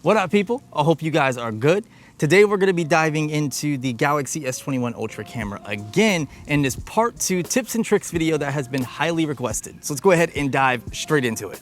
What up, people? I hope you guys are good. Today we're gonna be diving into the Galaxy S21 Ultra camera again in this part 2 tips and tricks video that has been highly requested. So let's go ahead and dive straight into it.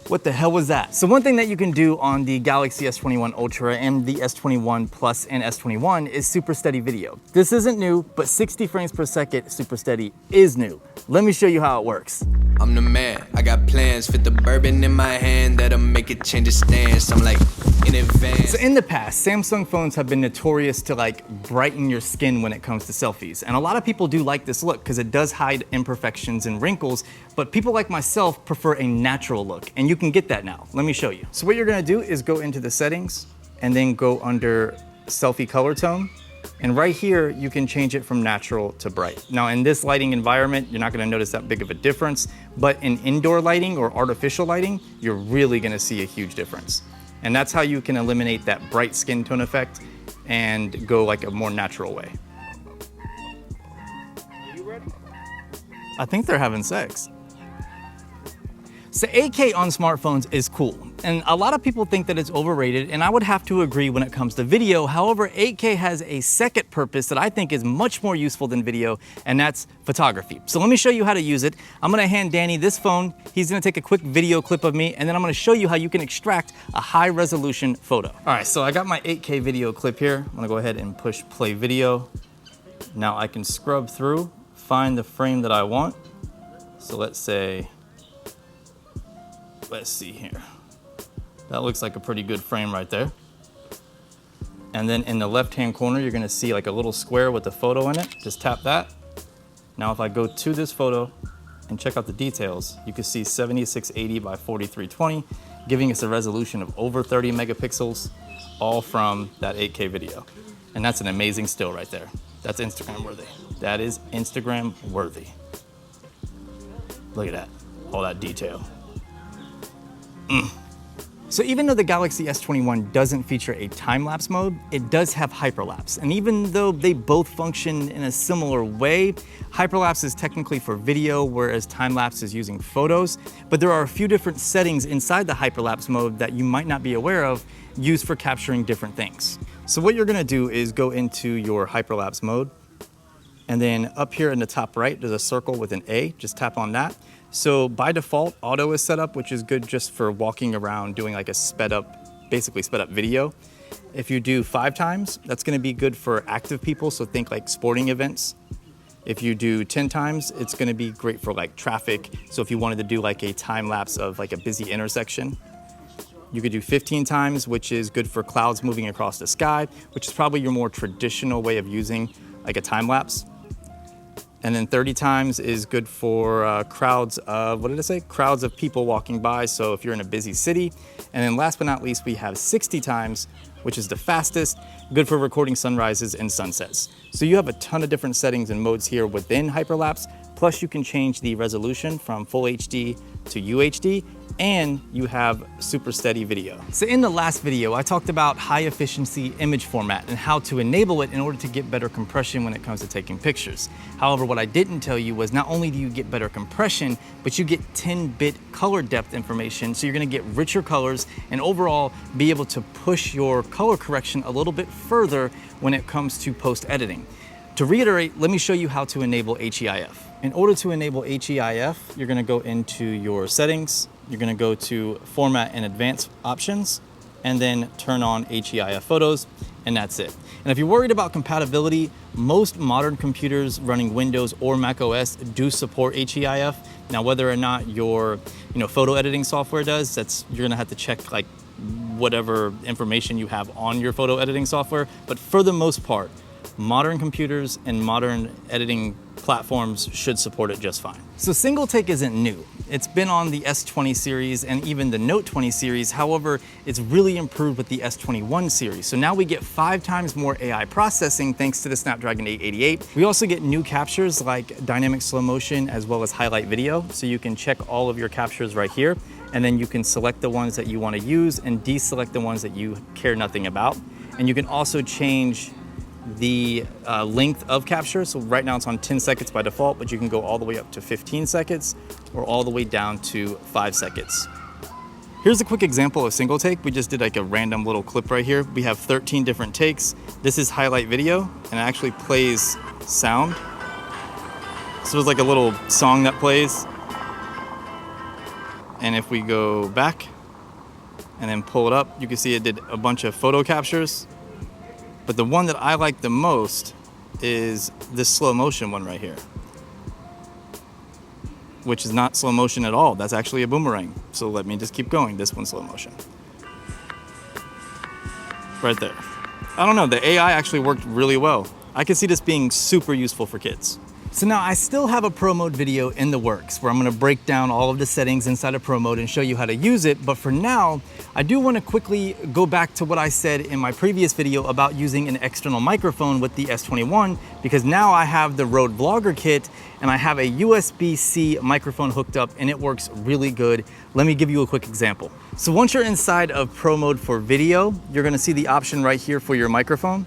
What the hell was that? So one thing that you can do on the Galaxy S21 Ultra and the S21 Plus and S21 is super steady video. This isn't new, but 60 frames per second super steady is new. Let me show you how it works. I'm the man, I got plans, fit the bourbon in my hand, that'll make it change its stance. I'm like in advance. So in the past, Samsung phones have been notorious to like brighten your skin when it comes to selfies. And a lot of people do like this look because it does hide imperfections and wrinkles, but people like myself prefer a natural look, and you can get that now. Let me show you. So what you're gonna do is go into the settings and then go under selfie color tone. And right here, you can change it from natural to bright. Now in this lighting environment, you're not gonna notice that big of a difference, but in indoor lighting or artificial lighting, you're really gonna see a huge difference. And that's how you can eliminate that bright skin tone effect and go like a more natural way. Are you ready? I think they're having sex. So 8K on smartphones is cool, and a lot of people think that it's overrated, and I would have to agree when it comes to video. However, 8K has a second purpose that I think is much more useful than video, and that's photography. So let me show you how to use it. I'm gonna hand Danny this phone. He's gonna take a quick video clip of me, and then I'm gonna show you how you can extract a high resolution photo. All right, so I got my 8K video clip here. I'm gonna go ahead and push play video. Now I can scrub through, find the frame that I want. So let's say, let's see here. That looks like a pretty good frame right there. And then in the left-hand corner, you're gonna see like a little square with a photo in it. Just tap that. Now if I go to this photo and check out the details, you can see 7680 by 4320, giving us a resolution of over 30 megapixels, all from that 8K video. And that's an amazing still right there. That's Instagram worthy. That is Instagram worthy. Look at that, all that detail. So even though the Galaxy S21 doesn't feature a time-lapse mode, it does have Hyperlapse. And even though they both function in a similar way, Hyperlapse is technically for video, whereas time-lapse is using photos. But there are a few different settings inside the Hyperlapse mode that you might not be aware of, used for capturing different things. So what you're gonna do is go into your Hyperlapse mode, and then up here in the top right, there's a circle with an A, just tap on that. So by default, auto is set up, which is good just for walking around doing like a basically sped up video. If you do 5 times, that's gonna be good for active people, so think like sporting events. If you do 10 times, it's gonna be great for like traffic. So if you wanted to do like a time lapse of like a busy intersection. You could do 15 times, which is good for clouds moving across the sky, which is probably your more traditional way of using like a time lapse. And then 30 times is good for crowds of, what did I say? Crowds of people walking by, so if you're in a busy city. And then last but not least, we have 60 times, which is the fastest, good for recording sunrises and sunsets. So you have a ton of different settings and modes here within Hyperlapse, plus you can change the resolution from Full HD to UHD, and you have super steady video. So in the last video, I talked about high efficiency image format and how to enable it in order to get better compression when it comes to taking pictures. However, what I didn't tell you was not only do you get better compression, but you get 10-bit color depth information. So you're gonna get richer colors and overall be able to push your color correction a little bit further when it comes to post-editing. To reiterate, let me show you how to enable HEIF. In order to enable HEIF, you're gonna go into your settings, you're gonna go to Format and Advanced Options, and then turn on HEIF photos, and that's it. And if you're worried about compatibility, most modern computers running Windows or Mac OS do support HEIF. Now, whether or not your photo editing software does, you're gonna have to check like whatever information you have on your photo editing software. But for the most part, modern computers and modern editing platforms should support it just fine. So single take isn't new. It's been on the S20 series and even the Note 20 series. However, it's really improved with the S21 series. So now we get 5 times more AI processing thanks to the Snapdragon 888. We also get new captures like dynamic slow motion as well as highlight video. So you can check all of your captures right here, and then you can select the ones that you want to use and deselect the ones that you care nothing about. And you can also change the length of capture. So right now it's on 10 seconds by default, but you can go all the way up to 15 seconds or all the way down to 5 seconds. Here's a quick example of single take. We just did like a random little clip right here. We have 13 different takes. This is highlight video, and it actually plays sound. So there's like a little song that plays. And if we go back and then pull it up, you can see it did a bunch of photo captures. But the one that I like the most is this slow motion one right here, which is not slow motion at all. That's actually a boomerang. So let me just keep going. This one's slow motion. Right there. I don't know, the AI actually worked really well. I can see this being super useful for kids. So now I still have a Pro Mode video in the works where I'm gonna break down all of the settings inside of Pro Mode and show you how to use it. But for now, I do wanna quickly go back to what I said in my previous video about using an external microphone with the S21, because now I have the Rode Vlogger kit and I have a USB-C microphone hooked up and it works really good. Let me give you a quick example. So once you're inside of Pro Mode for video, you're gonna see the option right here for your microphone.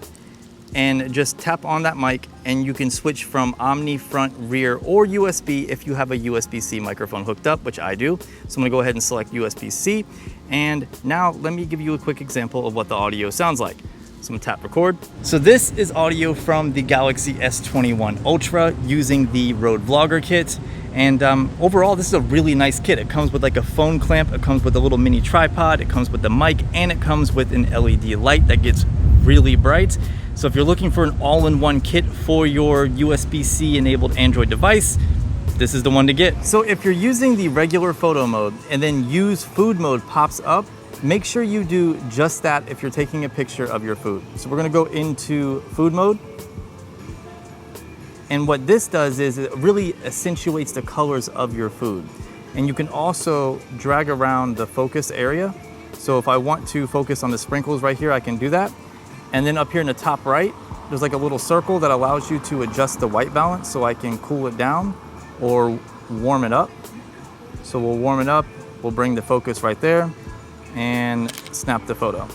And just tap on that mic and you can switch from Omni, front, rear, or USB if you have a USB-C microphone hooked up, which I do. So I'm gonna go ahead and select USB-C. And now let me give you a quick example of what the audio sounds like. So I'm gonna tap record. So this is audio from the Galaxy S21 Ultra using the Rode Vlogger kit. And overall, this is a really nice kit. It comes with like a phone clamp, it comes with a little mini tripod, it comes with the mic, and it comes with an LED light that gets really bright. So if you're looking for an all-in-one kit for your USB-C enabled Android device, this is the one to get. So if you're using the regular photo mode and then use food mode pops up, make sure you do just that if you're taking a picture of your food. So we're gonna go into food mode. And what this does is it really accentuates the colors of your food. And you can also drag around the focus area. So if I want to focus on the sprinkles right here, I can do that. And then up here in the top right, there's like a little circle that allows you to adjust the white balance so I can cool it down or warm it up. So we'll warm it up, we'll bring the focus right there and snap the photo.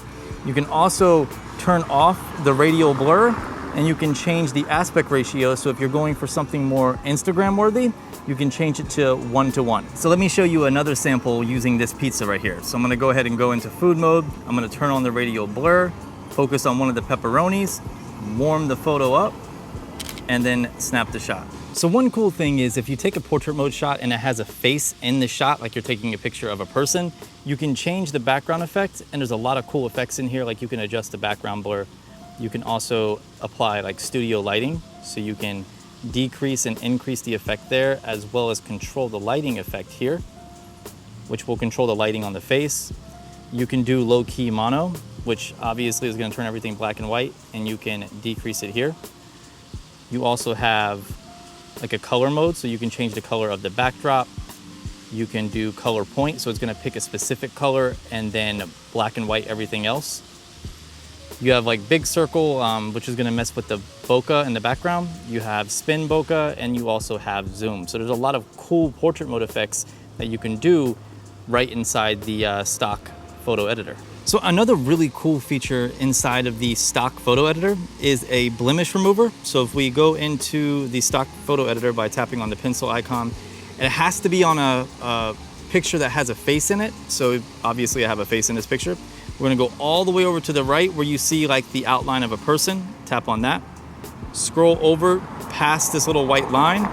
You can also turn off the radial blur and you can change the aspect ratio. So if you're going for something more Instagram worthy, you can change it to 1:1. So let me show you another sample using this pizza right here. So I'm gonna go ahead and go into food mode. I'm gonna turn on the radial blur, focus on one of the pepperonis, warm the photo up, and then snap the shot. So one cool thing is if you take a portrait mode shot and it has a face in the shot, like you're taking a picture of a person, you can change the background effect, and there's a lot of cool effects in here, like you can adjust the background blur. You can also apply like studio lighting, so you can decrease and increase the effect there, as well as control the lighting effect here, which will control the lighting on the face. You can do low-key mono, which obviously is gonna turn everything black and white, and you can decrease it here. You also have like a color mode, so you can change the color of the backdrop. You can do color point, so it's gonna pick a specific color and then black and white everything else. You have like big circle, which is gonna mess with the bokeh in the background. You have spin bokeh, and you also have zoom. So there's a lot of cool portrait mode effects that you can do right inside the stock photo editor. So another really cool feature inside of the stock photo editor is a blemish remover. So if we go into the stock photo editor by tapping on the pencil icon, it has to be on a picture that has a face in it. So obviously I have a face in this picture. We're gonna go all the way over to the right where you see like the outline of a person. Tap on that. Scroll over past this little white line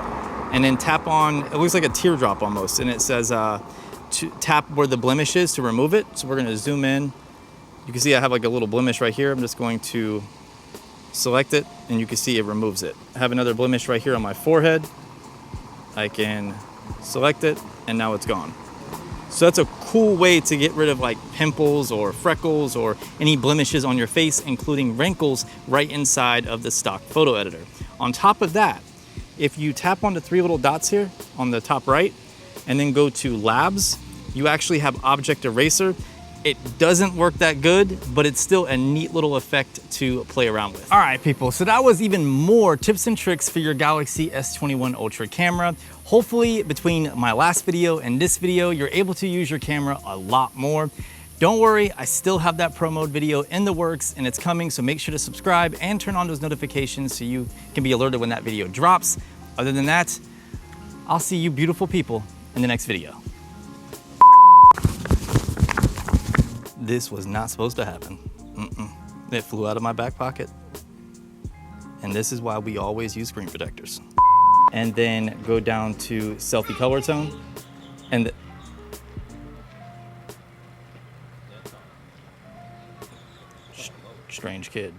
and then tap on, it looks like a teardrop almost, and it says to tap where the blemish is to remove it. So we're gonna zoom in. You can see I have like a little blemish right here. I'm just going to select it and you can see it removes it. I have another blemish right here on my forehead. I can select it and now it's gone. So that's a cool way to get rid of like pimples or freckles or any blemishes on your face, including wrinkles, right inside of the stock photo editor. On top of that, if you tap on the three little dots here on the top right and then go to Labs, you actually have Object Eraser. It doesn't work that good, but it's still a neat little effect to play around with. All right, people, so that was even more tips and tricks for your Galaxy S21 Ultra camera. Hopefully, between my last video and this video, you're able to use your camera a lot more. Don't worry, I still have that Pro Mode video in the works and it's coming, so make sure to subscribe and turn on those notifications so you can be alerted when that video drops. Other than that, I'll see you beautiful people in the next video. This was not supposed to happen. It flew out of my back pocket. And this is why we always use screen protectors. And then go down to selfie color tone. And strange kid.